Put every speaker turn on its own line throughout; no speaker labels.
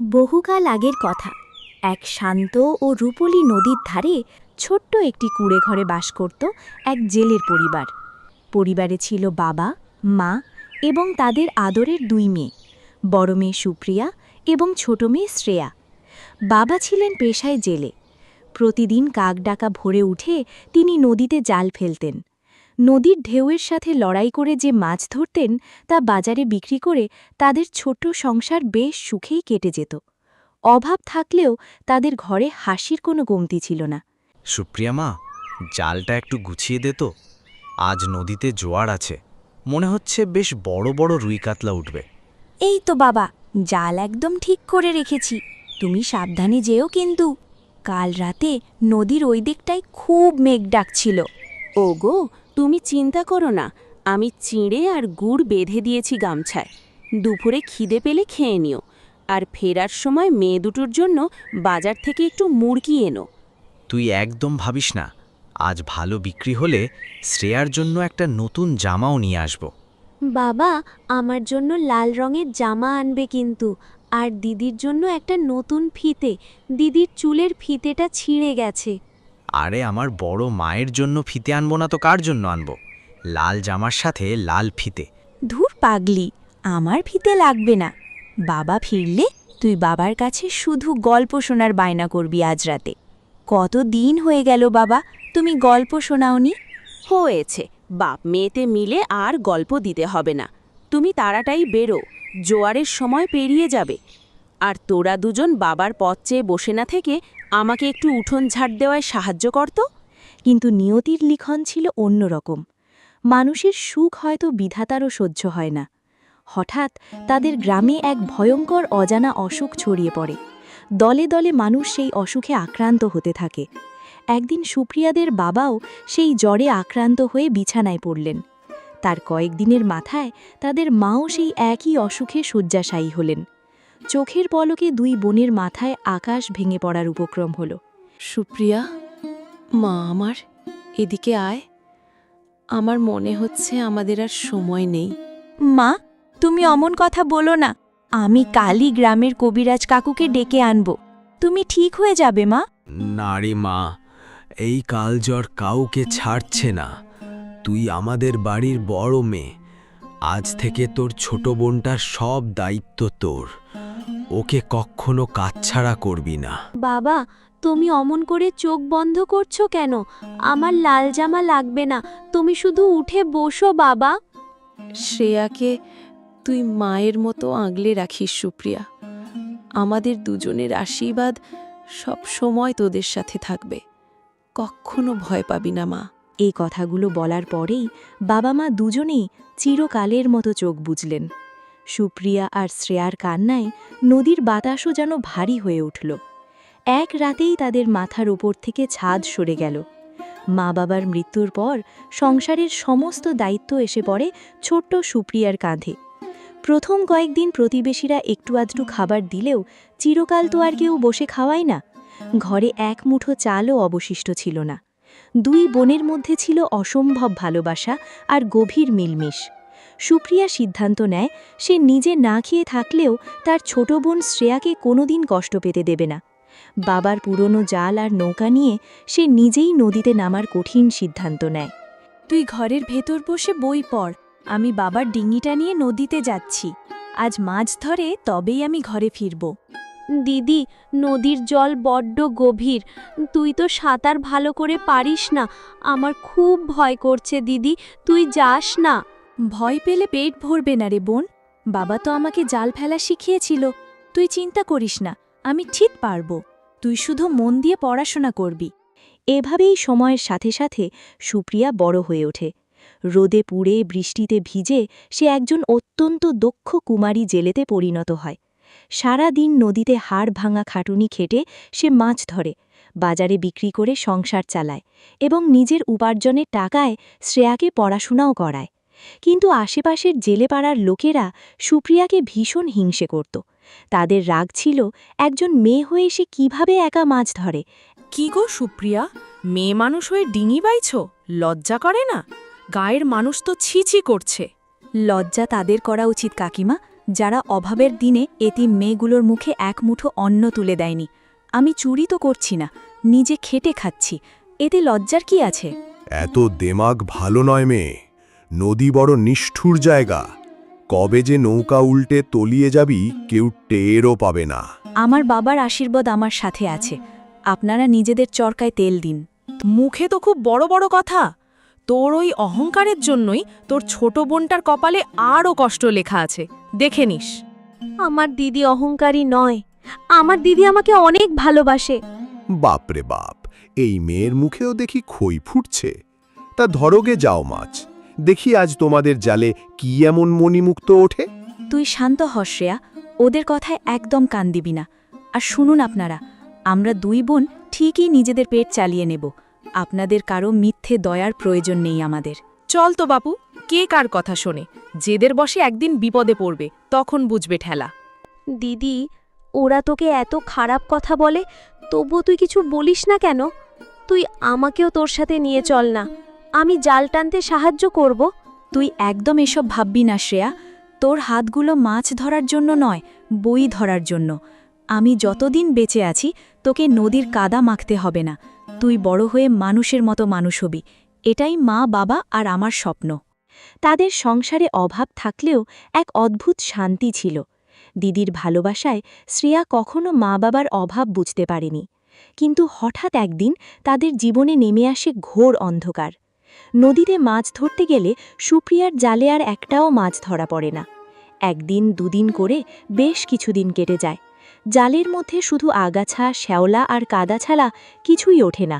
বহুকাল আগের কথা। এক শান্ত ও রূপলী নদীর ধারে ছোট্ট একটি কুঁড়েঘরে বাস করত এক জেলের পরিবার। পরিবারে ছিল বাবা, মা এবং তাদের আদরের দুই মেয়ে, বড় মেয়ে সুপ্রিয়া এবং ছোট মেয়ে শ্রেয়া। বাবা ছিলেন পেশায় জেলে। প্রতিদিন কাকডাকা ভোরে উঠে তিনি নদীতে জাল ফেলতেন। নদীর ঢেউয়ের সাথে লড়াই করে যে মাছ ধরতেন তা বাজারে বিক্রি করে তাদের ছোট্ট সংসার বেশ সুখেই কেটে যেত। অভাব থাকলেও তাদের ঘরে হাসির কোনো কমতি ছিল না।
সুপ্রিয়া মা, জালটা একটু গুছিয়ে দে তো। আজ নদীতে জোয়ার আছে, মনে হচ্ছে বেশ বড় বড় রুই কাতলা উঠবে।
এই তো বাবা, জাল একদম ঠিক করে রেখেছি, তুমি সাবধানে যেও কিন্তু। কাল রাতে নদীর ওই দিকটায় খুব মেঘ ডাকছিল।
ওগো, তুমি চিন্তা করো না, আমি চিঁড়ে আর গুড় বেঁধে দিয়েছি গামছায়। দুপুরে খিদে পেলে খেয়ে নিও, আর ফেরার সময় মেয়ে দুটোর জন্য বাজার থেকে একটু মুরগি এনো।
তুই একদম ভাবিস না, আজ ভালো বিক্রি হলে শ্রেয়ার জন্য একটা নতুন জামাও নিয়ে আসব।
বাবা, আমার জন্য লাল রঙের জামা আনবে কিন্তু, আর দিদির জন্য একটা নতুন ফিতে। দিদির চুলের ফিতেটা ছিঁড়ে গেছে।
আরে আমার বড় মায়ের জন্য ফিতে আনবো না তো কার জন্য আনবো? লাল জামার সাথে লাল ফিতে।
ধুর পাগলি, আমার ফিতে লাগবে না। বাবা ফিরলে তুই বাবার কাছে শুধু গল্প শোনার বায়না করবি আজ রাতে। কত দিন হয়ে গেল বাবা, তুমি গল্প শোনাওনি।
হয়েছে, বাপ মেয়েতে মিলে আর গল্প দিতে হবে না। তুমি তাড়াতাড়ি বেরো, জোয়ারের সময় পেরিয়ে যাবে। আর তোরা দুজন বাবার পথ চেয়ে বসে না থেকে আমাকে একটু উঠোন ঝাড় দেওয়ায় সাহায্য করতো।
কিন্তু নিয়তির লিখন ছিল অন্যরকম। মানুষের সুখ হয়তো বিধাতারও সহ্য হয় না। হঠাৎ তাদের গ্রামে এক ভয়ঙ্কর অজানা অসুখ ছড়িয়ে পড়ে। দলে দলে মানুষ সেই অসুখে আক্রান্ত হতে থাকে। একদিন সুপ্রিয়াদের বাবাও সেই জ্বরে আক্রান্ত হয়ে বিছানায় পড়লেন। তার কয়েকদিনের মাথায় তাদের মাও সেই একই অসুখে শয্যাশায়ী হলেন। চোখের পলকে দুই বোনের মাথায় আকাশ ভেঙে পড়ার উপক্রম হল।
সুপ্রিয়া, মা আমার, এদিকে আয়। আমার মনে হচ্ছে আমাদের আর সময় নেই।
মা, তুমি অমন কথা বলো না। আমি কালই গ্রামের কবিরাজ কাকুকে ডেকে আনব। তুমি ঠিক হয়ে যাবে মা।
নারী মা, এই কালজ্বর কাউকে ছাড়ছে না। তুই আমাদের বাড়ির বড় মেয়ে। আজ থেকে তোর ছোট বোনটার সব দায়িত্ব তোর। ওকে কখনো কাছছাড়া করবি না।
বাবা, তুমি অমন করে চোখ বন্ধ করছো কেন? আমার লাল জামা লাগবে না, তুমি শুধু উঠে বসো বাবা।
শ্রেয়াকে তুই মায়ের মতো আগলে রাখিস সুপ্রিয়া। আমাদের দুজনের আশীর্বাদ সব সময় তোদের সাথে থাকবে। কখনো ভয় পাবি না মা।
এই কথাগুলো বলার পরেই বাবা মা দুজনেই চিরকালের মতো চোখ বুজলেন। সুপ্রিয়া আর শ্রেয়ার কান্নায় নদীর বাতাসও যেন ভারী হয়ে উঠল। এক রাতেই তাদের মাথার ওপর থেকে ছাদ সরে গেল। মা বাবার মৃত্যুর পর সংসারের সমস্ত দায়িত্ব এসে পড়ে ছোট্ট সুপ্রিয়ার কাঁধে। প্রথম কয়েকদিন প্রতিবেশীরা একটু আধটু খাবার দিলেও চিরকাল তো আর কেউ বসে খাওয়ায় না। ঘরে এক মুঠো চালও অবশিষ্ট ছিল না। দুই বোনের মধ্যে ছিল অসম্ভব ভালোবাসা আর গভীর মিলমিশ। সুপ্রিয়া সিদ্ধান্ত নেয় সে নিজে না খেয়ে থাকলেও তার ছোট বোন শ্রেয়াকে কোনোদিন কষ্ট পেতে দেবে না। বাবার পুরনো জাল আর নৌকা নিয়ে সে নিজেই নদীতে নামার কঠিন সিদ্ধান্ত নেয়। তুই ঘরের ভেতর বসে বই পড়, আমি বাবার ডিঙিটা নিয়ে নদীতে যাচ্ছি। আজ মাছ ধরে তবেই আমি ঘরে ফিরব। দিদি, নদীর জল বড্ড গভীর, তুই তো সাঁতার ভালো করে পারিস না। আমার খুব ভয় করছে দিদি, তুই যাস না। ভয় পেলে পেট ভরবে না রে বোন, বাবা তো আমাকে জাল ফেলা শিখিয়েছিল। তুই চিন্তা করিস না, আমি ঠিক পারব। তুই শুধু মন দিয়ে পড়াশোনা করবি। এভাবেই সময়ের সাথে সাথে সুপ্রিয়া বড় হয়ে ওঠে। রোদে পুড়ে বৃষ্টিতে ভিজে সে একজন অত্যন্ত দক্ষ কুমারী জেলেতে পরিণত হয়। সারা দিন নদীতে হাড় ভাঙা খাটুনি খেটে সে মাছ ধরে, বাজারে বিক্রি করে সংসার চালায় এবং নিজের উপার্জনের টাকায় শ্রেয়াকে পড়াশোনাও করায়। কিন্তু আশেপাশের জেলেপাড়ার লোকেরা সুপ্রিয়াকে ভীষণ হিংসে করত। তাদের রাগ ছিল একজন মেয়ে হয়ে সে কিভাবে একা মাছ ধরে।
কি গো সুপ্রিয়া, মেয়ে মানুষ হয়ে ডিঙি বাইছ? লজ্জা করে না? গায়ের মানুষ তো ছিছি করছে।
লজ্জা তাদের করা উচিত কাকিমা, যারা অভাবের দিনে এতিম মেয়েগুলোর মুখে এক মুঠো অন্ন তুলে দেয়নি। আমি চুরি তো করছি না, নিজে খেটে খাচ্ছি, এতে লজ্জার কি আছে?
এত দেমাগ ভালো নয় মেয়ে, নদী বড় নিষ্ঠুর জায়গা, কবে যে নৌকা উল্টে তলিয়ে যাবি কেউ টেরও পাবে না।
আমার বাবার আশীর্বাদ আমার সাথে আছে, আপনারা নিজেদের চরকায় তেল দিন।
মুখে তো খুব বড় বড় কথা। তোর ওই অহংকারের জন্যই তোর ছোট বোনটার কপালে আরও কষ্ট লেখা আছে, দেখে নিস।
আমার দিদি অহংকারী নয়, আমার দিদি আমাকে অনেক ভালোবাসে।
বাপরে বাপ, এই মেয়ের মুখেও দেখি খই ফুটছে। তা ধরোগে যাও মাছ, দেখি আজ তোমাদের জালে কি এমন মণিমুক্ত ওঠে।
তুই শান্ত হ শ্রেয়া, ওদের কথায় একদম কান দিবি না। আর শুনুন আপনারা, আমরা দুই বোন ঠিকই নিজেদের পেট চালিয়ে নেব, আপনাদের কারো মিথ্যে দয়ার প্রয়োজন নেই আমাদের।
চল তো বাপু, কে কার কথা শোনে? জেদের বসে একদিন বিপদে পড়বে, তখন বুঝবে ঠেলা।
দিদি, ওরা তোকে এত খারাপ কথা বলে, তবুও তুই কিছু বলিস না কেন? তুই আমাকেও তোর সাথে নিয়ে চল না, আমি জাল টানতে সাহায্য করব।
তুই একদম এসব ভাববি না শ্রেয়া, তোর হাতগুলো মাছ ধরার জন্য নয়, বই ধরার জন্য। আমি যতদিন বেঁচে আছি তোকে নদীর কাদা মাখতে হবে না, তুই বড় হয়ে মানুষের মতো মানুষ হবি, এটাই মা বাবা আর আমার স্বপ্ন। তাদের সংসারে অভাব থাকলেও এক অদ্ভুত শান্তি ছিল। দিদির ভালোবাসায় শ্রেয়া কখনো মা বাবার অভাব বুঝতে পারেনি। কিন্তু হঠাৎ একদিন তাদের জীবনে নেমে আসে ঘোর অন্ধকার। নদীতে মাছ ধরতে গেলে সুপ্রিয়ার জালে আর একটাও মাছ ধরা পড়ে না। একদিন দুদিন করে বেশ কিছুদিন কেটে যায়। জালের মধ্যে শুধু আগাছা, শ্যাওলা আর কাদা ছাড়া কিছুই ওঠে না।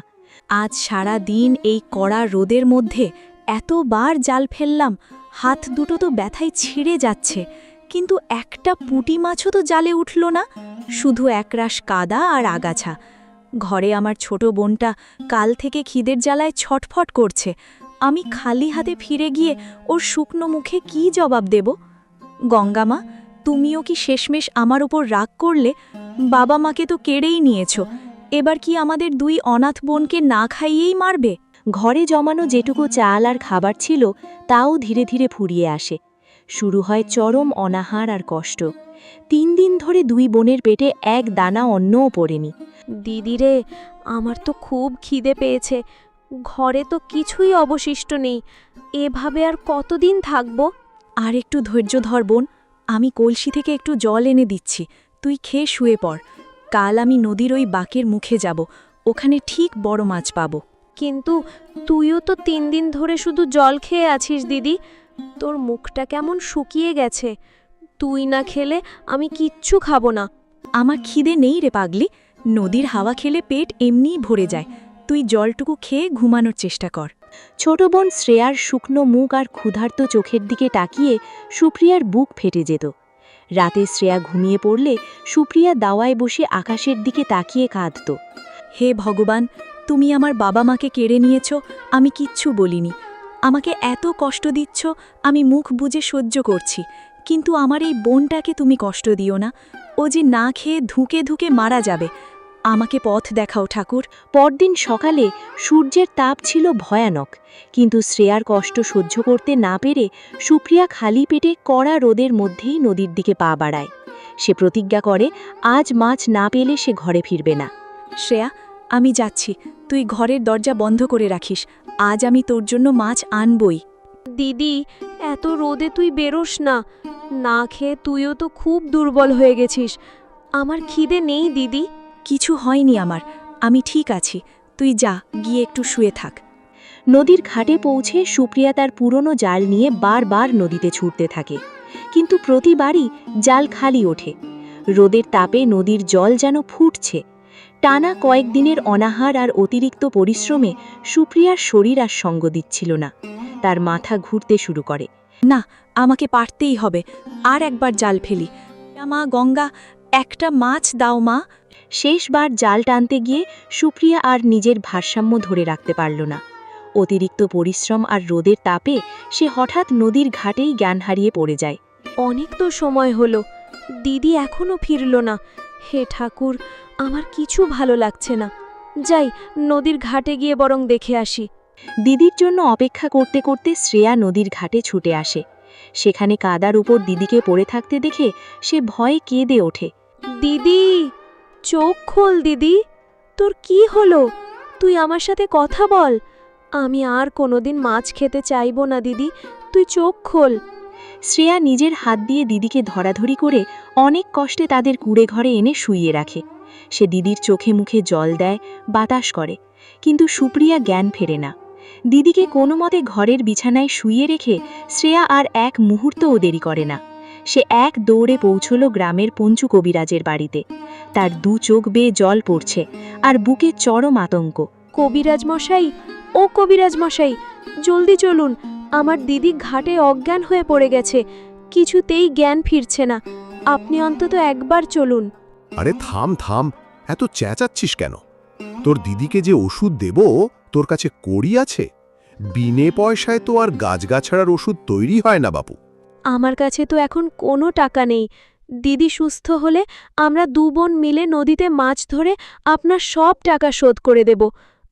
আজ সারা দিন এই কড়া রোদের মধ্যে এতবার জাল ফেললাম, হাত দুটো তো ব্যথায় ছিঁড়ে যাচ্ছে, কিন্তু একটা পুঁটি মাছও তো জালে উঠল না, শুধু একরাশ কাদা আর আগাছা। ঘরে আমার ছোট বোনটা কাল থেকে খিদের জ্বালায় ছটফট করছে। আমি খালি হাতে ফিরে গিয়ে ওর শুকনো মুখে কি জবাব দেব? গঙ্গামা, তুমিও কি শেষমেশ আমার ওপর রাগ করলে? বাবা মাকে তো কেড়েই নিয়েছ, এবার কি আমাদের দুই অনাথ বোনকে না খাইয়েই মারবে? ঘরে জমানো যেটুকু চাল আর খাবার ছিল তাও ধীরে ধীরে ফুরিয়ে আসে। শুরু হয় চরম অনাহার আর কষ্ট। 3 দিন ধরে দুই বোনের পেটে এক দানা অন্নও পড়েনি।
দিদিরে, আমার তো খুব খিদে পেয়েছে, ঘরে তো কিছুই অবশিষ্ট নেই, এভাবে আর কতদিন থাকবো?
আর একটু ধৈর্য ধর বোন, আমি কলসি থেকে একটু জল এনে দিচ্ছি, তুই খেয়ে শুয়ে পড়। কাল আমি নদীর ওই বাঁকের মুখে যাব, ওখানে ঠিক বড় মাছ পাবো।
কিন্তু তুইও তো 3 দিন ধরে শুধু জল খেয়ে আছিস দিদি, তোর মুখটা কেমন শুকিয়ে গেছে। তুই না খেলে আমি কিচ্ছু খাবো না।
আমার খিদে নেই রে পাগলি, নদীর হাওয়া খেলে পেট এমনিই ভরে যায়, তুই জলটুকু খেয়ে ঘুমানোর চেষ্টা কর। ছোট বোন শ্রেয়ার শুকনো মুখ আর ক্ষুধার্ত চোখের দিকে তাকিয়ে সুপ্রিয়ার বুক ফেটে যেত। রাতে শ্রেয়া ঘুমিয়ে পড়লে সুপ্রিয়া দাওয়ায় বসে আকাশের দিকে তাকিয়ে কাঁদত। হে ভগবান, তুমি আমার বাবা মাকে কেড়ে নিয়েছ, আমি কিচ্ছু বলিনি। আমাকে এত কষ্ট দিচ্ছ, আমি মুখ বুজে সহ্য করছি, কিন্তু আমার এই বোনটাকে তুমি কষ্ট দিও না, ও যে না খেয়ে ধুকে ধুকে মারা যাবে। আমাকে পথ দেখাও ঠাকুর। পরদিন সকালে সূর্যের তাপ ছিল ভয়ানক, কিন্তু শ্রেয়ার কষ্ট সহ্য করতে না পেরে সুপ্রিয়া খালি পেটে কড়া রোদের মধ্যেই নদীর দিকে পা বাড়ায়। সে প্রতিজ্ঞা করে আজ মাছ না পেলে সে ঘরে ফিরবে না। শ্রেয়া, আমি যাচ্ছি, তুই ঘরের দরজা বন্ধ করে রাখিস, আজ আমি তোর জন্য মাছ আনবই।
দিদি, এত রোদে তুই বেরোস না, না খেয়ে তুইও তো খুব দুর্বল হয়ে গেছিস। আমার খিদে নেই দিদি।
কিছু হয়নি আমার, আমি ঠিক আছি, তুই যা, গিয়ে একটু শুয়ে থাক। নদীর ঘাটে পৌঁছে সুপ্রিয়া তার পুরনো জাল নিয়ে বারবার নদীতে ছুটতে থাকে, কিন্তু প্রতিবারই জাল খালি ওঠে। রোদের তাপে নদীর জল যেন ফুটছে। টানা কয়েকদিনের অনাহার আর অতিরিক্ত পরিশ্রমে সুপ্রিয়ার শরীর আর সঙ্গ দিচ্ছিল না। তার মাথা ঘুরতে শুরু করে। না, আমাকে পারতেই হবে, আর একবার জাল ফেলি। মা গঙ্গা, একটা মাছ দাও মা। শেষবার জাল টানতে গিয়ে সুপ্রিয়া আর নিজের ভারসাম্য ধরে রাখতে পারল না। অতিরিক্ত পরিশ্রম আর রোদের তাপে সে হঠাৎ নদীর ঘাটেই জ্ঞান হারিয়ে পড়ে যায়।
অনেক তো সময় হলো, দিদি এখনো ফিরল না। হে ঠাকুর, আমার কিছু ভালো লাগছে না, যাই নদীর ঘাটে গিয়ে বরং দেখে আসি।
দিদির জন্য অপেক্ষা করতে করতে শ্রেয়া নদীর ঘাটে ছুটে আসে। সেখানে কাদার উপর দিদিকে পড়ে থাকতে দেখে সে ভয়ে কেঁদে ওঠে।
দিদি, চোখ খোল দিদি। তোর কি হলো? তুই আমার সাথে কথা বল। আমি আর কোনোদিন মাছ খেতে চাইবো না দিদি, তুই চোখ খোল।
শ্রেয়া নিজের হাত দিয়ে দিদিকে ধরাধরি করে অনেক কষ্টে তাদের কুঁড়ে ঘরে এনে শুইয়ে রাখে। সে দিদির চোখে মুখে জল দেয়, বাতাস করে, কিন্তু সুপ্রিয়া জ্ঞান ফেরে না। দিদিকে কোনো মতে ঘরের বিছানায় শুইয়ে রেখে শ্রেয়া আর এক মুহূর্তও দেরি করে না। সে এক দৌড়ে পৌঁছল গ্রামের পঞ্চু কবিরাজের বাড়িতে। তার দু চোখ বেয়ে জল পড়ছে আর বুকে চরম আতঙ্ক।
কবিরাজ মশাই, ও কবিরাজ মশাই, জলদি চলুন। আমার দিদি ঘাটে অজ্ঞান হয়ে পড়ে গেছে, কিছুতেই জ্ঞান ফিরছে না। আপনি অন্তত একবার চলুন।
আরে থাম থাম, এত চেঁচাচ্ছিস কেন? তোর দিদিকে যে ওষুধ দেব, তোর কাছে কড়ি আছে? বিনে পয়সায় তো আর গাছগাছড়ার ওষুধ তৈরি হয় না বাপু।
আমার কাছে তো এখন কোনো টাকা নেই। দিদি সুস্থ হলে আমরা দু বোন মিলে নদীতে মাছ ধরে আপনার সব টাকা শোধ করে দেব।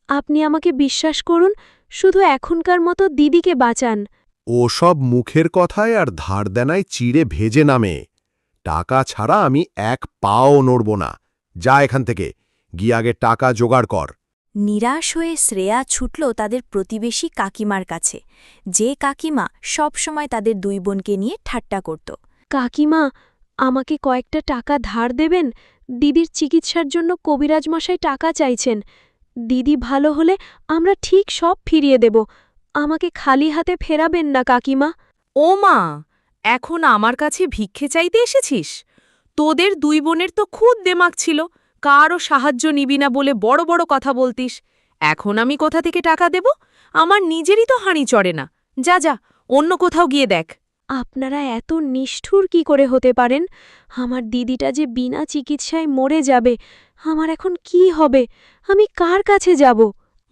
আপনি আমাকে বিশ্বাস করুন, শুধু এখনকার মতো দিদিকে বাঁচান।
ও সব মুখের কথায় আর ধার দেনায় চিড়ে ভেজে নামে। টাকা ছাড়া আমি এক পাও নড়ব না। যা এখান থেকে, গিয়ে আগে টাকা জোগাড় কর।
নিরাশ হয়ে শ্রেয়া ছুটল তাদের প্রতিবেশী কাকিমার কাছে, যে কাকিমা সবসময় তাদের দুই বোনকে নিয়ে ঠাট্টা করত।
কাকিমা, আমাকে কয়েকটা টাকা ধার দেবেন? দিদির চিকিৎসার জন্য কবিরাজ মশাই টাকা চাইছেন। দিদি ভালো হলে আমরা ঠিক সব ফিরিয়ে দেব। আমাকে খালি হাতে ফেরাবেন না কাকিমা।
ও মা, এখন আমার কাছে ভিক্ষে চাইতে এসেছিস? তোদের দুই বোনের তো খুদ দেমাগ ছিল, কারও সাহায্য নিবি না বলে বড় বড় কথা বলতিস। এখন আমি কোথা থেকে টাকা দেব? আমার নিজেরই তো হাঁড়ি চড়ে না। যা যা, অন্য কোথাও গিয়ে দেখ।
আপনারা এত নিষ্ঠুর কি করে হতে পারেন? আমার দিদিটা যে বিনা চিকিৎসায় মরে যাবে। আমার এখন কি হবে? আমি কার কাছে যাব?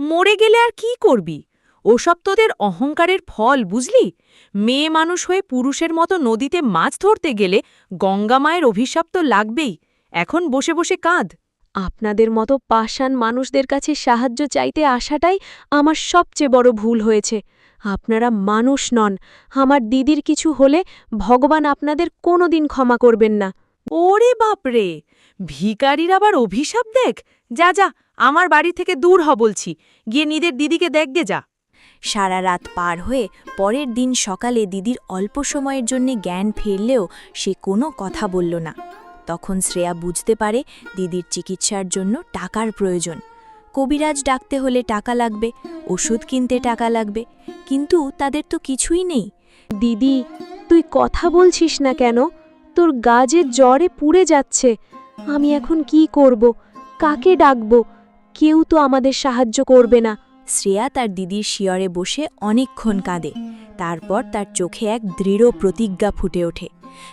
মরে গেলে আর কি করবি? ওসব তোদের অহংকারের ফল, বুঝলি? মেয়ে মানুষ হয়ে পুরুষের মতো নদীতে মাছ ধরতে গেলে গঙ্গা মায়ের অভিশাপ তো লাগবেই। এখন বসে বসে কাঁদ।
আপনাদের মতো পাষাণ মানুষদের কাছে সাহায্য চাইতে আসাটাই আমার সবচেয়ে বড় ভুল হয়েছে। আপনারা মানুষ নন। আমার দিদির কিছু হলে ভগবান আপনাদের কোনোদিন ক্ষমা করবেন না।
ওরে বাপরে, ভিখারির আবার অভিশাপ দেখ! যা যা, আমার বাড়ি থেকে দূর হ বলছি। গিয়ে নিজের দিদিকে দেখগে যা।
সারা রাত পার হয়ে পরের দিন সকালে দিদির অল্প সময়ের জন্য জ্ঞান ফিরলেও সে কোনো কথা বলল না। তখন শ্রেয়া বুঝতে পারে দিদির চিকিৎসার জন্য টাকার প্রয়োজন। কবিরাজ ডাকতে হলে টাকা লাগবে, ওষুধ কিনতে টাকা লাগবে, কিন্তু তাদের তো কিছুই নেই।
দিদি, তুই কথা বলছিস না কেন? তোর গা যে জ্বরে পুড়ে যাচ্ছে। আমি এখন কি করব? কাকে ডাকব? কেউ তো আমাদের সাহায্য করবে না।
শ্রেয়া তার দিদির শিয়রে বসে অনেকক্ষণ কাঁদে। তারপর তার চোখে এক দৃঢ় প্রতিজ্ঞা ফুটে ওঠে।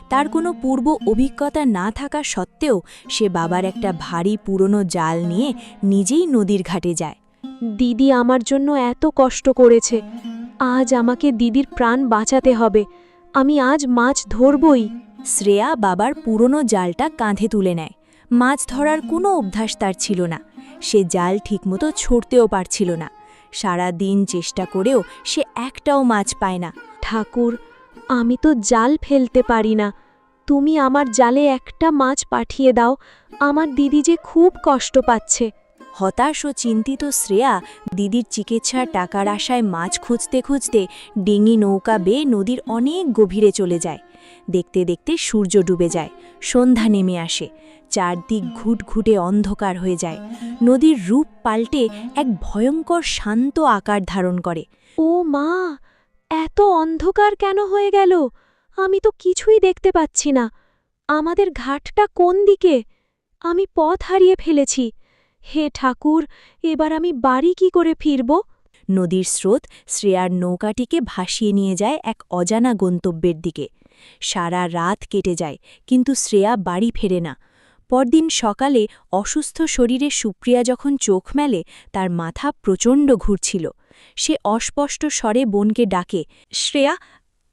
তার কোনো পূর্ব অভিজ্ঞতা না থাকা সত্ত্বেও সে বাবার একটা ভারী পুরনো জাল নিয়ে নিজেই নদীর ঘাটে যায়।
দিদি আমার জন্য এত কষ্ট করেছে, আজ আমাকে দিদির প্রাণ বাঁচাতে হবে। আমি আজ মাছ ধরবই।
শ্রেয়া বাবার পুরনো জালটা কাঁধে তুলে নেয়। মাছ ধরার কোনো অভ্যাস তার ছিল না। সে জাল ঠিকমতো ছড়তেও পারছিল না। সারা দিন চেষ্টা করেও সে একটাও মাছ পায় না।
ঠাকুর, আমি তো জাল ফেলতে পারি না। তুমি আমার জালে একটা মাছ পাঠিয়ে দাও। আমার দিদি যে খুব কষ্ট পাচ্ছে।
হতাশ ও চিন্তিত শ্রেয়া দিদির চিকিৎসার টাকার আশায় মাছ খুঁজতে খুঁজতে ডিঙি নৌকা বেয়ে নদীর অনেক গভীরে চলে যায়। দেখতে দেখতে সূর্য ডুবে যায়, সন্ধ্যা নেমে আসে, চারদিক ঘুটঘুটে অন্ধকার হয়ে যায়। নদীর রূপ পাল্টে এক ভয়ঙ্কর শান্ত আকার ধারণ করে।
ও মা, এত অন্ধকার কেন হয়ে গেল? আমি তো কিছুই দেখতে পাচ্ছি না। আমাদের ঘাটটা কোন দিকে? আমি পথ হারিয়ে ফেলেছি। হে ঠাকুর, এবার আমি বাড়ি কি করে ফিরব?
নদীর স্রোত শ্রেয়ার নৌকাটিকে ভাসিয়ে নিয়ে যায় এক অজানা গন্তব্যের দিকে। সারা রাত কেটে যায়, কিন্তু শ্রেয়া বাড়ি ফেরে না। পরদিন সকালে অসুস্থ শরীরে সুপ্রিয়া যখন চোখ মেলে, তার মাথা প্রচণ্ড ঘুরছিল। সে অস্পষ্ট স্বরে বোনকে ডাকে, শ্রেয়া,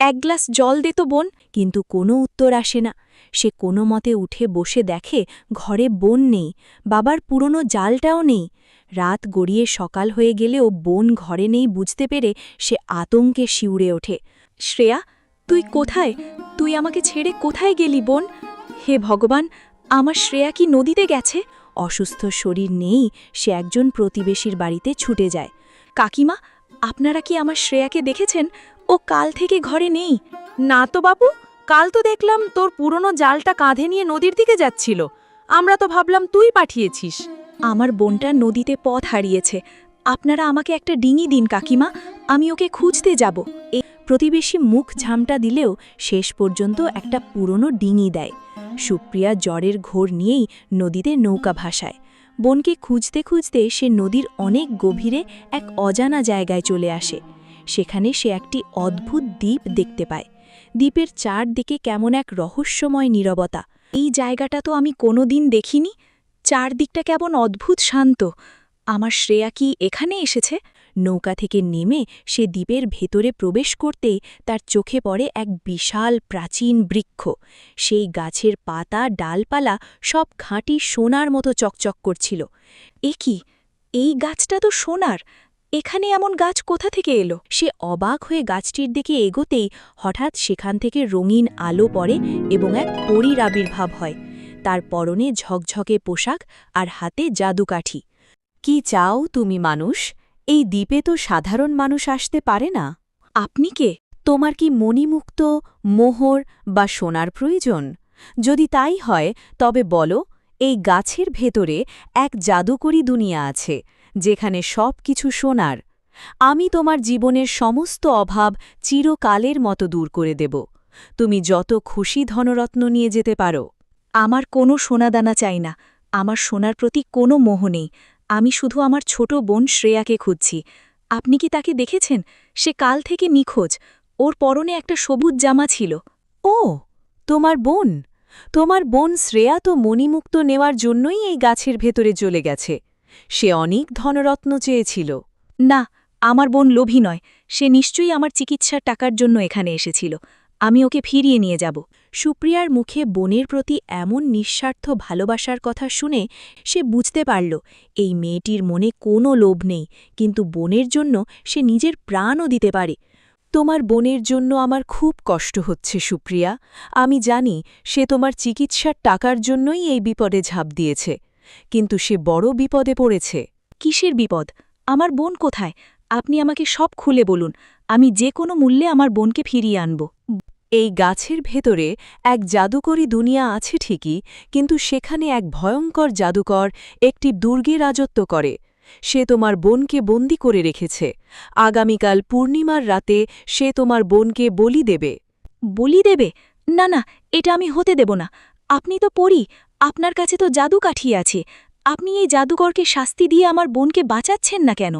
এক গ্লাস জল দে তো বোন। কিন্তু কোনো উত্তর আসে না। সে কোনো মতে উঠে বসে দেখে ঘরে বোন নেই, বাবার পুরনো জালটাও নেই। রাত গড়িয়ে সকাল হয়ে গেলেও বোন ঘরে নেই বুঝতে পেরে সে আতঙ্কে শিউরে ওঠে। শ্রেয়া, তুই কোথায়? তুই আমাকে ছেড়ে কোথায় গেলি বোন? হে ভগবান, আমার শ্রেয়া কি নদীতে গেছে? অসুস্থ শরীর নেই, সে একজন প্রতিবেশীর বাড়িতে ছুটে যায়। কাকিমা, আপনারা কি আমার শ্রেয়াকে দেখেছেন? ও কাল থেকে ঘরে নেই।
না তো বাপু, কাল তো দেখলাম তোর পুরনো জালটা কাঁধে নিয়ে নদীর দিকে যাচ্ছিল। আমরা তো ভাবলাম তুই পাঠিয়েছিস।
আমার বোনটা নদীতে পথ হারিয়েছে। আপনারা আমাকে একটা ডিঙি দিন কাকিমা, আমি ওকে খুঁজতে যাব। এই প্রতিবেশী মুখ ঝামটা দিলেও শেষ পর্যন্ত একটা পুরনো ডিঙি দেয়। সুপ্রিয়া জ্বরের ঘোর নিয়েই নদীতে নৌকা ভাসায়। বোনকে খুঁজতে খুঁজতে সে নদীর অনেক গভীরে এক অজানা জায়গায় চলে আসে। সেখানে সে একটি অদ্ভুত দ্বীপ দেখতে পায়। দ্বীপের চারদিকে কেমন এক রহস্যময় নীরবতা। এই জায়গাটা তো আমি কোনোদিন দেখিনি। চারদিকটা কেমন অদ্ভুত শান্ত। আমার শ্রেয়া কি এখানে এসেছে? নৌকা থেকে নেমে সে দ্বীপের ভেতরে প্রবেশ করতেই তার চোখে পড়ে এক বিশাল প্রাচীন বৃক্ষ। সেই গাছের পাতা ডালপালা সব খাঁটি সোনার মতো চকচক করছিল। এ কি, এই গাছটা তো সোনার! এখানে এমন গাছ কোথা থেকে এলো? সে অবাক হয়ে গাছটির দিকে এগোতেই হঠাৎ সেখান থেকে রঙিন আলো পড়ে এবং এক পরীর আবির্ভাব হয়। তার পরনে ঝকঝকে পোশাক আর হাতে জাদুকাঠি।
কি চাও তুমি মানুষ? এই দ্বীপে তো সাধারণ মানুষ আসতে পারে না।
আপনি কে?
তোমার কি মণিমুক্ত, মোহর বা সোনার প্রয়োজন? যদি তাই হয় তবে বলো, এই গাছের ভেতরে এক জাদুকরী দুনিয়া আছে, যেখানে সব কিছু সোনার। আমি তোমার জীবনের সমস্ত অভাব চিরকালের মতো দূর করে দেব। তুমি যত খুশি ধনরত্ন নিয়ে যেতে পারো।
আমার কোনো সোনাদানা চাই না। আমার সোনার প্রতি কোনো মোহ নেই। আমি শুধু আমার ছোট বোন শ্রেয়াকে খুঁজছি। আপনি কি তাকে দেখেছেন? সে কাল থেকে নিখোঁজ। ওর পরনে একটা সবুজ জামা ছিল।
ও, তোমার বোন? তোমার বোন শ্রেয়া তো মণিমুক্ত নেওয়ার জন্যই এই গাছের ভেতরে চলে গেছে। সে অনেক ধনরত্ন চেয়েছিল।
না, আমার বোন লোভী নয়। সে নিশ্চয়ই আমার চিকিৎসার টাকার জন্য এখানে এসেছিল। আমি ওকে ফিরিয়ে নিয়ে যাব। সুপ্রিয়ার মুখে বোনের প্রতি এমন নিঃস্বার্থ ভালোবাসার কথা শুনে সে বুঝতে পারল এই মেয়েটির মনে কোনো লোভ নেই, কিন্তু বোনের জন্য সে নিজের প্রাণও দিতে পারে।
তোমার বোনের জন্য আমার খুব কষ্ট হচ্ছে সুপ্রিয়া। আমি জানি সে তোমার চিকিৎসার টাকার জন্যই এই বিপদে ঝাঁপ দিয়েছে, কিন্তু সে বড় বিপদে পড়েছে।
কিসের বিপদ? আমার বোন কোথায়? আপনি আমাকে সব খুলে বলুন। আমি যে কোনো মূল্যে আমার বোনকে ফিরিয়ে আনব।
এই গাছের ভেতরে এক জাদুকরী দুনিয়া আছে ঠিকই, কিন্তু সেখানে এক ভয়ঙ্কর জাদুকর একটি দুর্গে রাজত্ব করে। সে তোমার বোনকে বন্দি করে রেখেছে। আগামীকাল পূর্ণিমার রাতে সে তোমার বোনকে বলি দেবে।
বলি দেবে? না না, এটা আমি হতে দেব না। আপনি তো পড়ি, আপনার কাছে তো জাদু কাঠি আছে। আপনি এই জাদুকরকে শাস্তি দিয়ে আমার বোনকে বাঁচাচ্ছেন না কেন?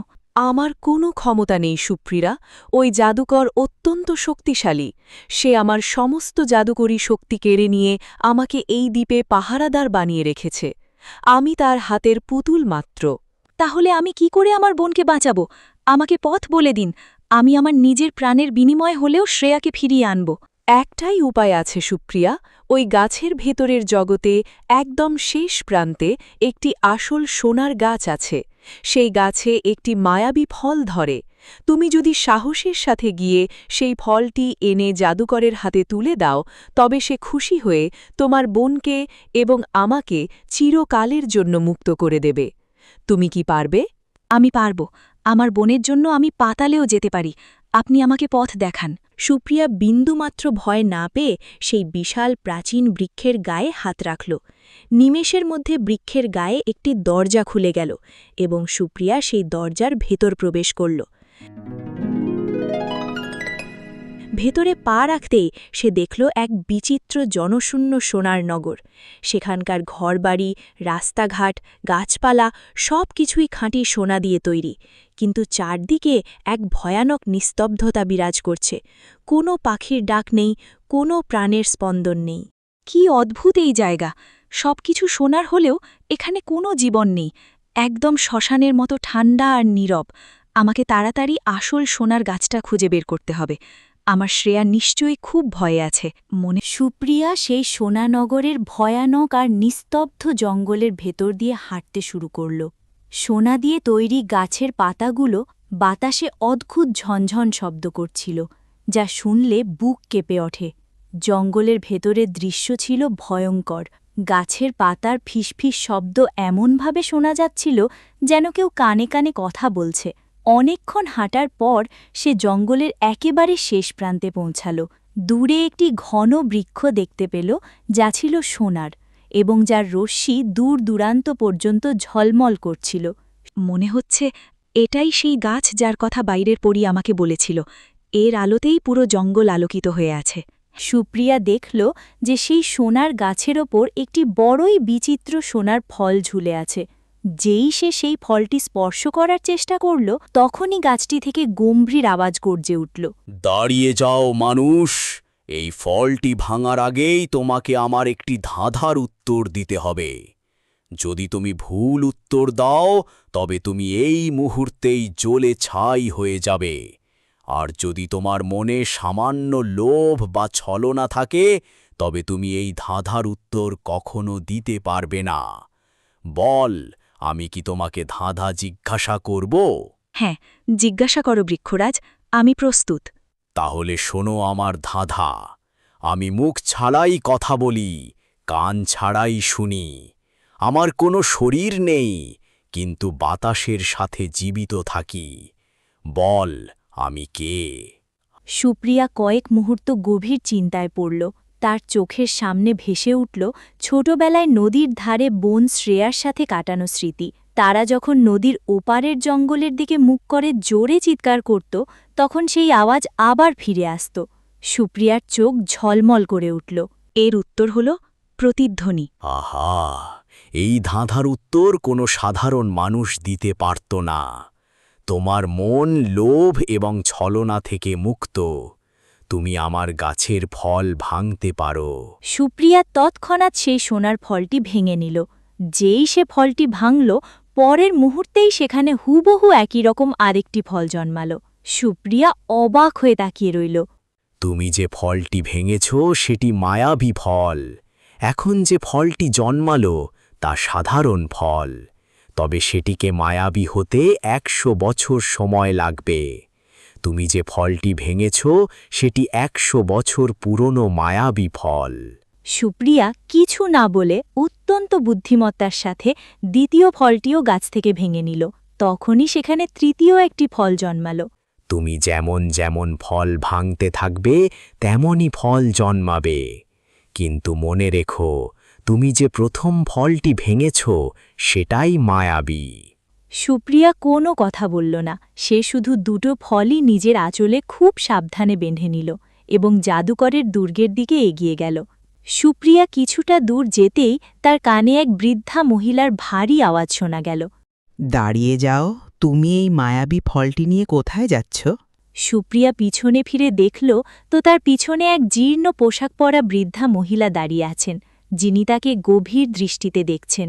আমার কোনো ক্ষমতা নেই সুপ্রিয়া। ওই জাদুকর অত্যন্ত শক্তিশালী। সে আমার সমস্ত জাদুকরী শক্তি কেড়ে নিয়ে আমাকে এই দ্বীপে পাহারাদার বানিয়ে রেখেছে। আমি তার হাতের পুতুল মাত্র।
তাহলে আমি কি করে আমার বোনকে বাঁচাবো? আমাকে পথ বলে দিন। আমি আমার নিজের প্রাণের বিনিময় হলেও শ্রেয়াকে ফিরিয়ে আনব।
একটাই উপায় আছে সুপ্রিয়া। ওই গাছের ভেতরের জগতে একদম শেষ প্রান্তে একটি আসল সোনার গাছ আছে। সেই গাছে একটি মায়াবী ফল ধরে। তুমি যদি সাহসের সাথে গিয়ে সেই ফলটি এনে জাদুকরের হাতে তুলে দাও, তবে সে খুশি হয়ে তোমার বোনকে এবং আমাকে চিরকালের জন্য মুক্ত করে দেবে। তুমি কি পারবে?
আমি পারব। আমার বোনের জন্য আমি পাতালেও যেতে পারি। আপনি আমাকে পথ দেখান। সুপ্রিয়া বিন্দুমাত্র ভয় না পেয়ে সেই বিশাল প্রাচীন বৃক্ষের গায়ে হাত রাখল। নিমেষের মধ্যে বৃক্ষের গায়ে একটি দরজা খুলে গেল এবং সুপ্রিয়া সেই দরজার ভেতর প্রবেশ করল। ভেতরে পা রাখতেই সে দেখল এক বিচিত্র জনশূন্য সোনার নগর। সেখানকার ঘরবাড়ি, রাস্তাঘাট, গাছপালা সব কিছুই খাঁটি সোনা দিয়ে তৈরি, কিন্তু চারদিকে এক ভয়ানক নিস্তব্ধতা বিরাজ করছে। কোনো পাখির ডাক নেই, কোনো প্রাণের স্পন্দন নেই। কি অদ্ভুত এই জায়গা! সবকিছু সোনার হলেও এখানে কোনো জীবন নেই। একদম শ্মশানের মতো ঠান্ডা আর নীরব। আমাকে তাড়াতাড়ি আসল সোনার গাছটা খুঁজে বের করতে হবে। আমার শ্রেয়া নিশ্চয়ই খুব ভয়ে আছে। মনে সুপ্রিয়া সেই সোনানগরের ভয়ানক আর নিস্তব্ধ জঙ্গলের ভেতর দিয়ে হাঁটতে শুরু করল। সোনা দিয়ে তৈরি গাছের পাতাগুলো বাতাসে অদ্ভুত ঝনঝন শব্দ করছিল, যা শুনলে বুক কেঁপে ওঠে। জঙ্গলের ভেতরের দৃশ্য ছিল ভয়ঙ্কর। গাছের পাতার ফিসফিস শব্দ এমনভাবে শোনা যাচ্ছিল যেন কেউ কানে কানে কথা বলছে। অনেকক্ষণ হাঁটার পর সে জঙ্গলের একেবারে শেষ প্রান্তে পৌঁছাল। দূরে একটি ঘন বৃক্ষ দেখতে পেল, যা ছিল সোনার, এবং যার রশ্মি দূর দূরান্ত পর্যন্ত ঝলমল করছিল। মনে হচ্ছে এটাই সেই গাছ যার কথা বাইরের পরী আমাকে বলেছিল। এর আলোতেই পুরো জঙ্গল আলোকিত হয়ে আছে। সুপ্রিয়া দেখল যে সেই সোনার গাছের ওপর একটি বড়ই বিচিত্র সোনার ফল ঝুলে আছে। যেই সে সেই ফলটি স্পর্শ করার চেষ্টা করল, তখনই গাছটি থেকে গম্ভীর আওয়াজ গর্জে উঠল।
দাঁড়িয়ে যাও মানুষ, এই ফলটি ভাঙার আগেই তোমাকে আমার একটি ধাঁধার উত্তর দিতে হবে। যদি তুমি ভুল উত্তর দাও তবে তুমি এই মুহূর্তেই জ্বলে ছাই হয়ে যাবে, আর যদি তোমার মনে সামান্য লোভ বা ছলনা থাকে তবে তুমি এই ধাঁধার উত্তর কখনো দিতে পারবে না। বল, আমি কি তোমাকে ধাঁধা জিজ্ঞাসা করব?
হ্যাঁ, জিজ্ঞাসা করো বৃক্ষরাজ, আমি প্রস্তুত।
তাহলে শোনো আমার ধাঁধা। আমি মুখ ছাড়াই কথা বলি, কান ছাড়াই শুনি। আমার কোনো শরীর নেই, কিন্তু বাতাসের সাথে জীবিত থাকি। বল, আমি কে?
সুপ্রিয়া কয়েক মুহূর্ত গভীর চিন্তায় পড়ল। তার চোখের সামনে ভেসে উঠল ছোটবেলায় নদীর ধারে বোন শ্রেয়ার সাথে কাটানো স্মৃতি। তারা যখন নদীর ওপারের জঙ্গলের দিকে মুখ করে জোরে চিৎকার করত, তখন সেই আওয়াজ আবার ফিরে আসত। সুপ্রিয়ার চোখ ঝলমল করে উঠল। এর উত্তর হল প্রতিধ্বনি।
আহা, এই ধাঁধার উত্তর কোনো সাধারণ মানুষ দিতে পারত না। তোমার মন লোভ এবং ছলনা থেকে মুক্ত। তুমি আমার গাছের ফল ভাঙতে পারো।
সুপ্রিয়া তৎক্ষণাৎ সেই সোনার ফলটি ভেঙে নিল। যেই সে ফলটি ভাঙল, পরের মুহূর্তেই সেখানে হুবহু একই রকম আরেকটি ফল জন্মাল। সুপ্রিয়া অবাক হয়ে তাকিয়ে রইল।
তুমি যে ফলটি ভেঙেছ সেটি মায়াবী ফল। এখন যে ফলটি জন্মালো তা সাধারণ ফল, তবে সেটিকে মায়াবী হতে 100 বছর সময় লাগবে। তুমি যে ফলটি ভেঙেছ সেটি 100 বছর পুরনো মায়াবী ফল।
সুপ্রিয়া কিছু না বলে অত্যন্ত বুদ্ধিমত্তার সাথে দ্বিতীয় ফলটিও গাছ থেকে ভেঙে নিল। তখনই সেখানে তৃতীয় একটি ফল জন্মাল।
তুমি যেমন যেমন ফল ভাঙতে থাকবে তেমনই ফল জন্মাবে। কিন্তু মনে রেখো, তুমি যে প্রথম ফলটি ভেঙেছ সেটাই মায়াবী।
সুপ্রিয়া কোনো কথা বলল না। সে শুধু দুটো ফলই নিজের আঁচলে খুব সাবধানে বেঁধে নিল এবং জাদুকরের দুর্গের দিকে এগিয়ে গেল। সুপ্রিয়া কিছুটা দূর যেতেই তার কানে এক বৃদ্ধা মহিলার ভারী আওয়াজ শোনা গেল।
দাঁড়িয়ে যাও, তুমি এই মায়াবী ফলটি নিয়ে কোথায় যাচ্ছ?
সুপ্রিয়া পিছনে ফিরে দেখল তো তার পিছনে এক জীর্ণ পোশাক পরা বৃদ্ধা মহিলা দাঁড়িয়ে আছেন, যিনি তাকে গভীর দৃষ্টিতে দেখছেন।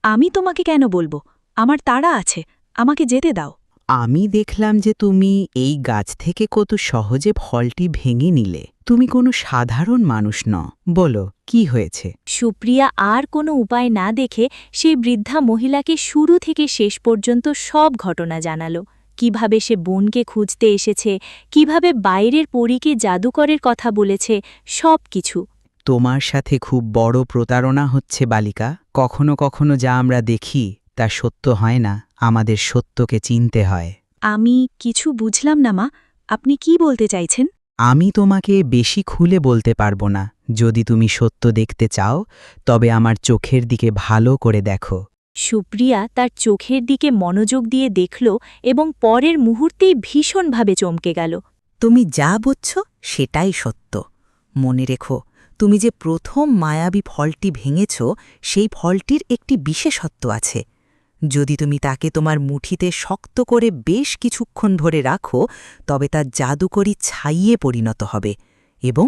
আমি তোমাকে কেন বলবো? আমার তাড়া আছে, আমাকে যেতে দাও।
আমি দেখলাম যে তুমি এই গাছ থেকে কত সহজে ফলটি ভেঙে নিলে। তুমি কোনো সাধারণ মানুষ নও। বলো, কি হয়েছে?
সুপ্রিয়া আর কোনো উপায় না দেখে সেই বৃদ্ধা মহিলাকে শুরু থেকে শেষ পর্যন্ত সব ঘটনা জানাল। কিভাবে সে বোনকে খুঁজতে এসেছে, কিভাবে বাইরের পরীকে জাদুকরের কথা বলেছে, সব কিছু।
তোমার সাথে খুব বড় প্রতারণা হচ্ছে বালিকা। কখনো কখনো যা আমরা দেখি তা সত্য হয় না, আমাদের সত্যকে চিনতে হয়।
আমি কিছু বুঝলাম না মা, আপনি কি বলতে চাইছেন?
আমি তোমাকে বেশি খুলে বলতে পারবো না। যদি তুমি সত্য দেখতে চাও তবে আমার চোখের দিকে ভালো করে দেখো।
সুপ্রিয়া তার চোখের দিকে মনোযোগ দিয়ে দেখল এবং পরের মুহূর্তেই ভীষণভাবে চমকে গেল।
তুমি যা বুঝছ সেটাই সত্য। মনে রেখো, তুমি যে প্রথম মায়াবী ফলটি ভেঙেছ সেই ফলটির একটি বিশেষত্ব আছে। যদি তুমি তাকে তোমার মুঠিতে শক্ত করে বেশ কিছুক্ষণ ধরে রাখো তবে তা জাদুকরী ছাইয়ে পরিণত হবে, এবং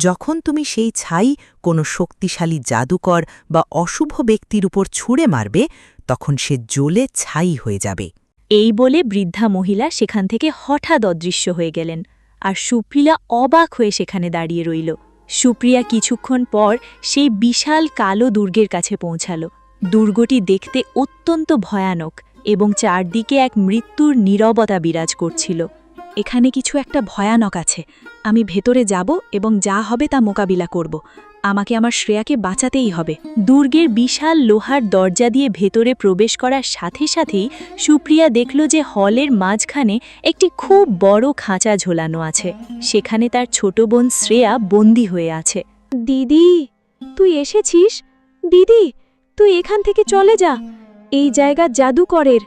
যখন তুমি সেই ছাই কোনো শক্তিশালী জাদুকর বা অশুভ ব্যক্তির উপর ছুঁড়ে মারবে তখন সে জ্বলে ছাই হয়ে যাবে।
এই বলে বৃদ্ধা মহিলা সেখান থেকে হঠাৎ অদৃশ্য হয়ে গেলেন, আর সুপ্রিয়া অবাক হয়ে সেখানে দাঁড়িয়ে রইল। সুপ্রিয়া কিছুক্ষণ পর সেই বিশাল কালো দুর্গের কাছে পৌঁছাল। দুর্গটি দেখতে অত্যন্ত ভয়ানক এবং চারদিকে এক মৃত্যুর নীরবতা বিরাজ করছিল। এখানে কিছু একটা ভয়ানক আছে। আমি ভেতরে যাব এবং যা হবে তা মোকাবিলা করব। আমাকে আমার শ্রেয়াকে বাঁচাতেই হবে। দুর্গের বিশাল লোহার দরজা দিয়ে ভেতরে প্রবেশ করার সাথে সাথেই সুপ্রিয়া দেখল যে হলের মাঝখানে একটি খুব বড় খাঁচা ঝোলানো আছে। সেখানে তার ছোট বোন শ্রেয়া বন্দী হয়ে আছে।
দিদি, তুই এসেছিস? দিদি, তুই এখান থেকে চলে যা। এই জায়গা জাদুকরের,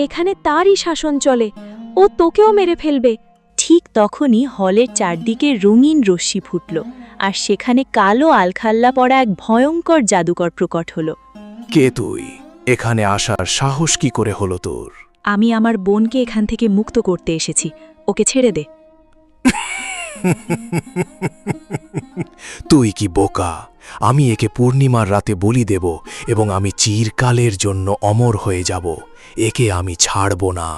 এখানে তারই শাসন চলে। ও তোকেও মেরে ফেলবে।
ঠিক তখনই হলের চারদিকে রঙিন রশ্মি ফুটল, আর সেখানে কালো আলখাল্লা পরা এক ভয়ঙ্কর জাদুকর প্রকট হল।
কে তুই? এখানে আসার সাহস কি করে হলো তোর?
আমি আমার বোনকে এখান থেকে মুক্ত করতে এসেছি, ওকে ছেড়ে দে।
তুই কি বোকা? আমি একে পূর্ণিমার রাতে বলি দেব এবং আমি চিরকালের জন্য অমর হয়ে যাব। একে আমি ছাড়ব না।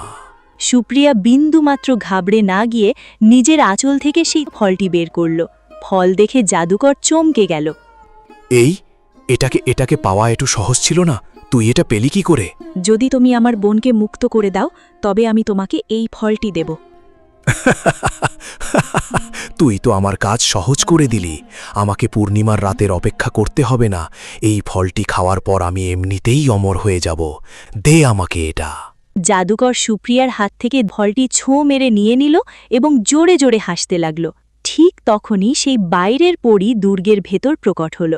সুপ্রিয়া বিন্দুমাত্র ঘাবড়ে না গিয়ে নিজের আঁচল থেকে সেই ফলটি বের করল। ফল দেখে জাদুকর চমকে গেল।
এটাকে পাওয়া একটু সহজ ছিল না। তুই এটা পেলি কি করে?
যদি তুমি আমার বোনকে মুক্ত করে দাও তবে আমি তোমাকে এই ফলটি দেব।
তুই তো আমার কাজ সহজ করে দিলি। আমাকে পূর্ণিমার রাতের অপেক্ষা করতে হবে না। এই ফলটি খাওয়ার পর আমি এমনিতেই অমর হয়ে যাব। দে আমাকে এটা।
জাদুকর সুপ্রিয়ার হাত থেকে ফলটি ছোঁ মেরে নিয়ে নিল এবং জোরে জোরে হাসতে লাগল। ঠিক তখনই সেই বাইরের পরী দুর্গের ভেতর প্রকট হল।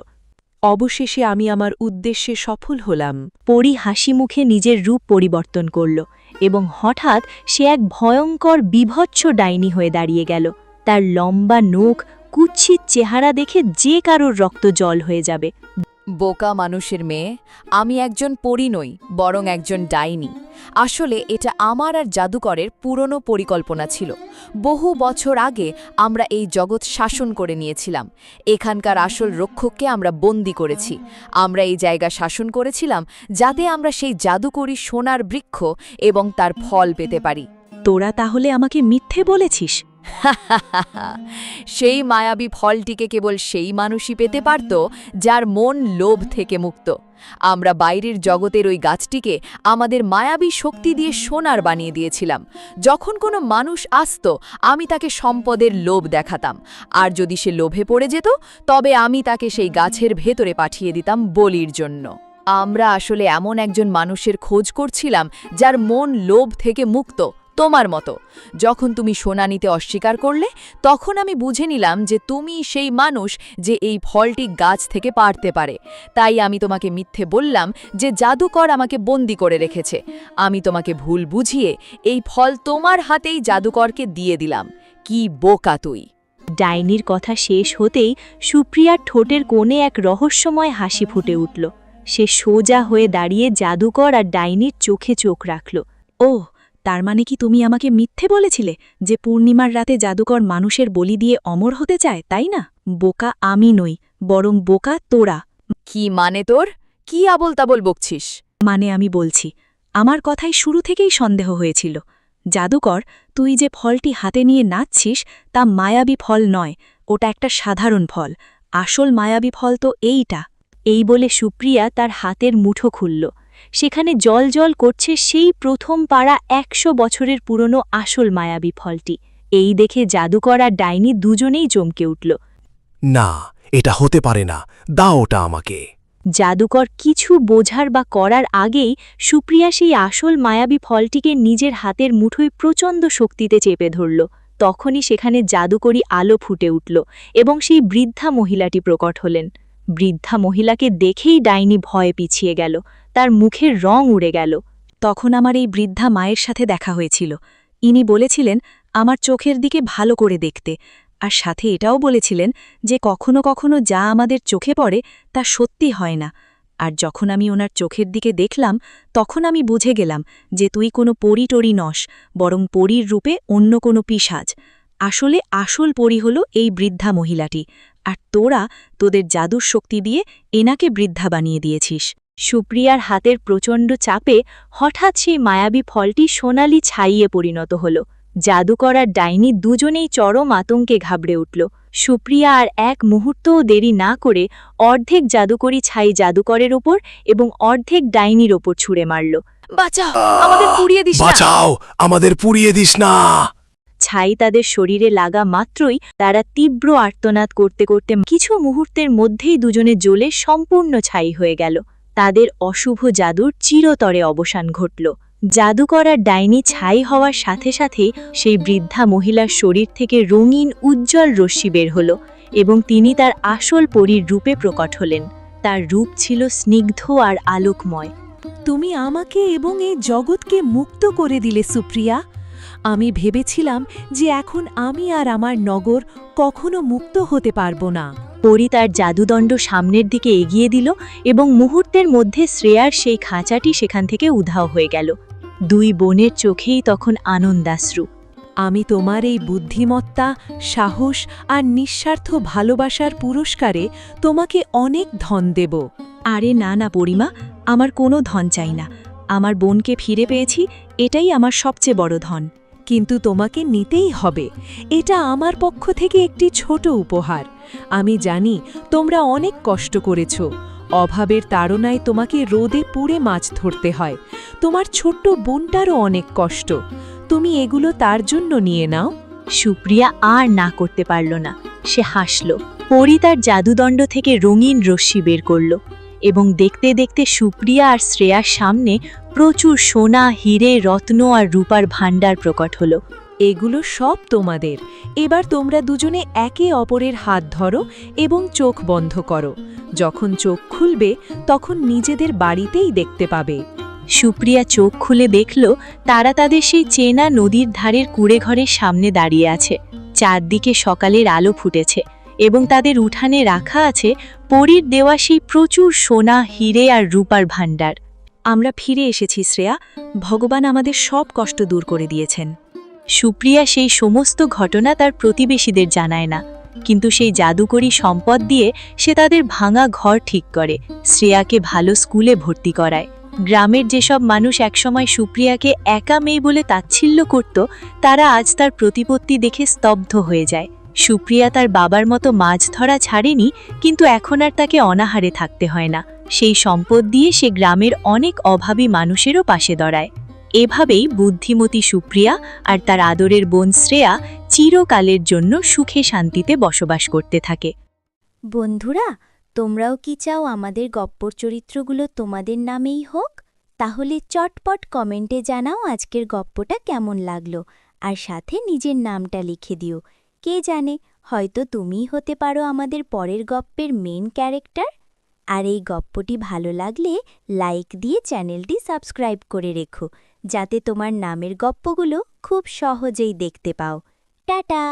অবশেষে আমি আমার উদ্দেশ্যে সফল হলাম।
পরী হাসি মুখে নিজের রূপ পরিবর্তন করল এবং হঠাৎ সে এক ভয়ঙ্কর বিভৎস ডাইনি হয়ে দাঁড়িয়ে গেল। তার লম্বা নখ, কুৎসিত চেহারা দেখে যে কারোর রক্ত জল হয়ে যাবে।
বোকা মানুষের মেয়ে, আমি একজন পরী নই, বরং একজন ডাইনি। আসলে এটা আমার আর জাদুকরের পুরনো পরিকল্পনা ছিল। বহু বছর আগে আমরা এই জগৎ শাসন করে নিয়েছিলাম। এখানকার আসল রক্ষককে আমরা বন্দী করেছি। আমরা এই জায়গা শাসন করেছিলাম যাতে আমরা সেই জাদুকরী সোনার বৃক্ষ এবং তার ফল পেতে পারি।
তোরা তাহলে আমাকে মিথ্যে বলেছিস?
সেই মায়াবী ফলটিকে কেবল সেই মানুষই পেতে পারত যার মন লোভ থেকে মুক্ত। আমরা বাইরের জগতের ওই গাছটিকে আমাদের মায়াবী শক্তি দিয়ে সোনার বানিয়ে দিয়েছিলাম। যখন কোনো মানুষ আসত, আমি তাকে সম্পদের লোভ দেখাতাম, আর যদি সে লোভে পড়ে যেত তবে আমি তাকে সেই গাছের ভেতরে পাঠিয়ে দিতাম বলির জন্য। আমরা আসলে এমন একজন মানুষের খোঁজ করছিলাম যার মন লোভ থেকে মুক্ত, তোমার মতো। যখন তুমি সোনা নিতে অস্বীকার করলে, তখন আমি বুঝে নিলাম যে তুমি সেই মানুষ যে এই ফলটি গাছ থেকে পারতে পারে। তাই আমি তোমাকে মিথ্যে বললাম যে জাদুকর আমাকে বন্দী করে রেখেছে। আমি তোমাকে ভুল বুঝিয়ে এই ফল তোমার হাতেই জাদুকরকে দিয়ে দিলাম। কি বোকা তুই!
ডাইনির কথা শেষ হতেই সুপ্রিয়ার ঠোঁটের কোণে এক রহস্যময় হাসি ফুটে উঠল। সে সোজা হয়ে দাঁড়িয়ে জাদুকর আর ডাইনির চোখে চোখ রাখল। ওহ, তার মানে কি তুমি আমাকে মিথ্যে বলেছিলে যে পূর্ণিমার রাতে জাদুকর মানুষের বলি দিয়ে অমর হতে চায়, তাই না? বোকা আমি নই, বরং বোকা তোরা।
কি মানে তোর? কি আবল তাবল বকছিস?
মানে আমি বলছি, আমার কথাই শুরু থেকেই সন্দেহ হয়েছিল। জাদুকর, তুই যে ফলটি হাতে নিয়ে নাচছিস তা মায়াবী ফল নয়, ওটা একটা সাধারণ ফল। আসল মায়াবী ফল তো এইটা। এই বলে সুপ্রিয়া তার হাতের মুঠো খুলল। সেখানে জল জল করছে সেই প্রথম পাড়া 100 বছরের পুরনো আসল মায়াবী ফলটি। এই দেখে জাদুকর আর ডাইনি দুজনেই চমকে উঠল।
না, এটা হতে পারে না, দাও ওটা আমাকে।
জাদুকর কিছু বোঝার বা করার আগেই সুপ্রিয়া সেই আসল মায়াবী ফলটিকে নিজের হাতের মুঠোয় প্রচণ্ড শক্তিতে চেপে ধরল। তখনই সেখানে জাদুকরি আলো ফুটে উঠল এবং সেই বৃদ্ধা মহিলাটি প্রকট হলেন। বৃদ্ধা মহিলাকে দেখেই ডাইনি ভয়ে পিছিয়ে গেল, তার মুখের রং উড়ে গেল। তখন আমার এই বৃদ্ধা মায়ের সাথে দেখা হয়েছিল। ইনি বলেছিলেন আমার চোখের দিকে ভালো করে দেখতে, আর সাথে এটাও বলেছিলেন যে কখনো কখনো যা আমাদের চোখে পড়ে তা সত্যি হয় না। আর যখন আমি ওনার চোখের দিকে দেখলাম, তখন আমি বুঝে গেলাম যে তুই কোনো পরী টরি নস, বরং পরীর রূপে অন্য কোনো পিশাচ। আসলে আসল পরী হলো এই বৃদ্ধা মহিলাটি, আর তোরা তোদের জাদুর শক্তি দিয়ে এনাকে বৃদ্ধা বানিয়ে দিয়েছিস। সুপ্রিয়ার হাতের প্রচণ্ড চাপে হঠাৎ সেই মায়াবী ফলটি সোনালি ছাইয়ে পরিণত হল। জাদুকর আর ডাইনি দুজনেই চরম আতঙ্কে ঘাবড়ে উঠল। সুপ্রিয়া আর এক মুহূর্তও দেরি না করে অর্ধেক জাদুকরি ছাই জাদুকরের ওপর এবং অর্ধেক ডাইনির ওপর ছুঁড়ে মারল।
বাঁচাও, আমাদের পুড়িয়ে দিস না!
বাঁচাও, আমাদের পুড়িয়ে দিস না!
ছাই তাদের শরীরে লাগা মাত্রই তারা তীব্র আর্তনাদ করতে করতে কিছু মুহূর্তের মধ্যেই দুজনে জ্বলে সম্পূর্ণ ছাই হয়ে গেল। তাদের অশুভ জাদুর চিরতরে অবসান ঘটল। জাদুকরার ডাইনি ছাই হওয়ার সাথে সাথেই সেই বৃদ্ধা মহিলার শরীর থেকে রঙিন উজ্জ্বল রশ্মি বের হল এবং তিনি তার আসল পরীর রূপে প্রকট হলেন। তার রূপ ছিল স্নিগ্ধ আর আলোকময়।
তুমি আমাকে এবং এই জগৎকে মুক্ত করে দিলে সুপ্রিয়া। আমি ভেবেছিলাম যে এখন আমি আর আমার নগর কখনো মুক্ত হতে পারবো না।
পরী তার জাদুদণ্ড সামনের দিকে এগিয়ে দিল এবং মুহূর্তের মধ্যে শ্রেয়ার সেই খাঁচাটি সেখান থেকে উধাও হয়ে গেল। দুই বোনের চোখেই তখন আনন্দাশ্রু।
আমি তোমার এই বুদ্ধিমত্তা, সাহস আর নিঃস্বার্থ ভালোবাসার পুরস্কারে তোমাকে অনেক ধন দেব।
আরে না না পরিমা, আমার কোনো ধন চাই না। আমার বোনকে ফিরে পেয়েছি, এটাই আমার সবচেয়ে বড় ধন।
কিন্তু তোমাকে নিতেই হবে। এটা আমার পক্ষ থেকে একটি ছোট উপহার। আমি জানি তোমরা অনেক কষ্ট করেছ। অভাবের তাড়নায় তোমাকে রোদে পুড়ে মাছ ধরতে হয়। তোমার ছোট্ট বোনটারও অনেক কষ্ট। তুমি এগুলো তার জন্য নিয়ে নাও।
সুপ্রিয়া আর না করতে পারল না। সে হাসল। পরী তার জাদুদণ্ড থেকে রঙিন রশ্মি বের করল এবং দেখতে দেখতে সুপ্রিয়া আর শ্রেয়ার সামনে প্রচুর সোনা, হিরে, রত্ন আর রূপার ভাণ্ডার প্রকট হল।
এগুলো সব তোমাদের। এবার তোমরা দুজনে একে অপরের হাত ধরো এবং চোখ বন্ধ করো। যখন চোখ খুলবে তখন নিজেদের বাড়িতেই দেখতে পাবে।
সুপ্রিয়া চোখ খুলে দেখল তারা তাদের সেই চেনা নদীর ধারের কুঁড়েঘরের সামনে দাঁড়িয়ে আছে। চারদিকে সকালের আলো ফুটেছে এবং তাদের উঠানে রাখা আছে পরীর দেওয়া সেই প্রচুর সোনা, হিরে আর রূপার ভাণ্ডার। আমরা ফিরে এসেছি শ্রেয়া, ভগবান আমাদের সব কষ্ট দূর করে দিয়েছেন। সুপ্রিয়া সেই সমস্ত ঘটনা তার প্রতিবেশীদের জানায় না, কিন্তু সেই জাদুকরী সম্পদ দিয়ে সে তাদের ভাঙা ঘর ঠিক করে, শ্রেয়াকে ভালো স্কুলে ভর্তি করায়। গ্রামের যেসব মানুষ একসময় সুপ্রিয়াকে একা মেয়ে বলে তাচ্ছিল্য করত, তারা আজ তার প্রতিপত্তি দেখে স্তব্ধ হয়ে যায়। সুপ্রিয়া তার বাবার মতো মাছ ধরা ছাড়েনি, কিন্তু এখন আর তাকে অনাহারে থাকতে হয় না। সেই সম্পদ দিয়ে সে গ্রামের অনেক অভাবী মানুষেরও পাশে দাঁড়ায়। এভাবেই বুদ্ধিমতী সুপ্রিয়া আর তার আদরের বোন শ্রেয়া চিরকালের জন্য সুখে শান্তিতে বসবাস করতে থাকে।
বন্ধুরা, তোমরাও কি চাও আমাদের গপ্পর চরিত্রগুলো তোমাদের নামেই হোক? তাহলে চটপট কমেন্টে জানাও আজকের গপ্পটা কেমন লাগলো, আর সাথে নিজের নামটা লিখে দিও। কে জানে, হয়তো তুমিই হতে পারো আমাদের পরের গপ্পের মেন ক্যারেক্টার। আর এই গপ্পটি ভালো লাগলে লাইক দিয়ে চ্যানেলটি সাবস্ক্রাইব করে রেখো, যাতে তোমার নামের গপ্পগুলো খুব সহজেই দেখতে পাও। টাটা।